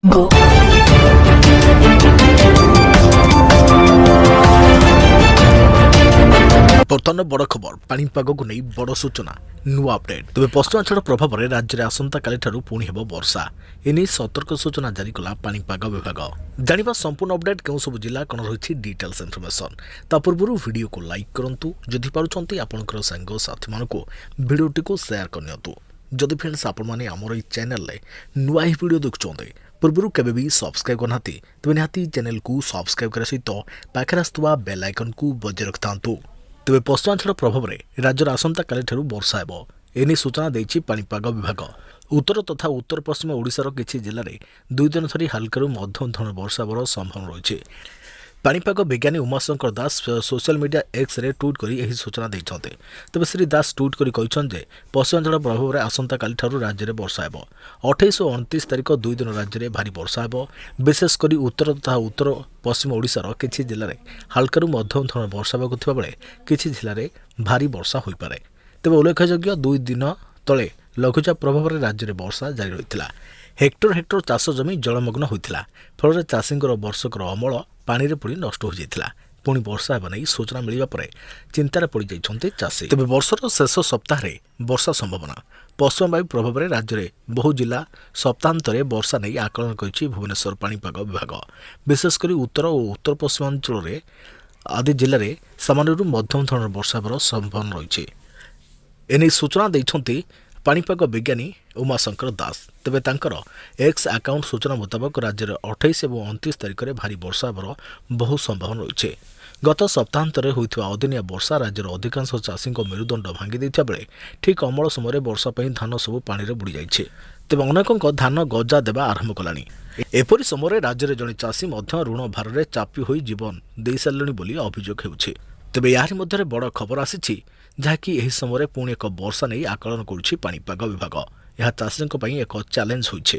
Go. बर्तमान बड़ खबर पाणीपाग को नहीं बड़ सूचना नुआ अपडेट तेज पश्चिमांचल प्रभाव में राज्य में आसंता काली पुणी हेब वर्षा एने सतर्क सूचना जारी कला पाणीपाग विभाग जानिबा संपूर्ण अपडेट केउ सब जिला कौन रही डिटेल्स इनफॉरमेशन ता पूर्व वीडियो को लाइक करंतु जदि पारुछंती आपनकर संग साथी मानको वीडियोटी को शेयर करनियंतु जदि फ्रेंड्स आपण माने हमर ई चैनल ले नुआ ही वीडियो देखुछंते पूर्व केबे भी सब्सक्राइब करनाती तबे निहाती चैनल को सब्सक्राइब करे सहित पाखरे आस्तुवा बेल आइकन को बजाय रखतांतु तेज पश्चिमांचल प्रभाव में राज्यर आसंता काली वर्षा हेब एने सूचना देछि पाणीपाग विभाग उत्तर तथा उत्तर पश्चिम ओडिशार किछि जिल्ला रे 2 दिन धरी हल्कारू मध्यम धरण वर्षा हेबार संभावना रही पाणीपाग विज्ञानी Umashankar Das social media X रे ट्वीट करी एही सूचना दैछन्ते तबे श्री दास ट्वीट करी कहिछन जे पश्चिमांचल प्रभाव में आसंता काली राज्य में वर्षा हेब 28 और 29 तारिख 2 दिन राज्य में भारी वर्षा हेब विशेषकर उत्तर तथा उत्तर पश्चिम ओडिशार किछि जिल्ला रे हल्कारू मध्यम धरण वर्षा हेबाकु थिबा बेले किछि जिल्ला रे भारी वर्षा होई पारे तेबे उल्लेखयोग्य 2 दिन तले लघुचाप प्रभाव में राज्य में वर्षा जारी रही हेक्टर हेक्टर चाष जमी जलमग्न होता फल चाषी वर्षकर अमल पानी रे पड़ी नष्ट हो जाता पुणी वर्षा हेबा नहीं सूचना मिलवा पर चिंतार पड़ जाइछन्ते चाषी तेबे वर्षर शेष सप्ताह रे वर्षा संभावना पश्चिम वायु प्रभाव में राज्य में बहु जिला सप्ताहांतरे वर्षा नहीं आकलन करिछि भुवनेश्वर पाणीपाग विभाग विशेषकर उत्तर और उत्तर पश्चिमांचल रे आदि जिले में सामान्यरू मध्यम धरण वर्षा हेबार संभावना रही एने सूचना दैछन्ते पाणीपाग विज्ञानी उमाशंकर दास तेबे तांकर एक्स अकाउंट सूचना मुताबक राज्य में 28 और 29 तारिख में भारी वर्षा हेबार बहु संभावना रही गत सप्ताहांतरे होइथिबा अदिनिया वर्षा राज्यर अधिकांश चाषी मेरुदंड भांगी दैथिबा बेले ठीक अमल समय वर्षा पई धान सब पानी रे बुड़ी जाइछे तेबे अनेकक धान गजा देबा आरंभ कलानी एपरि समय राज्य में जड़े चाषी मध्य ऋण भार में चापी होई जीवन दे सारे बोली अभियोग हेउछे तेबे यार मध्य बड़ खबर आसी जहाँकि एही समय पुणी एक वर्षा नहीं आकलन करुछि पाणीपाग विभाग यह चाषी एक चैलेंज होइछे।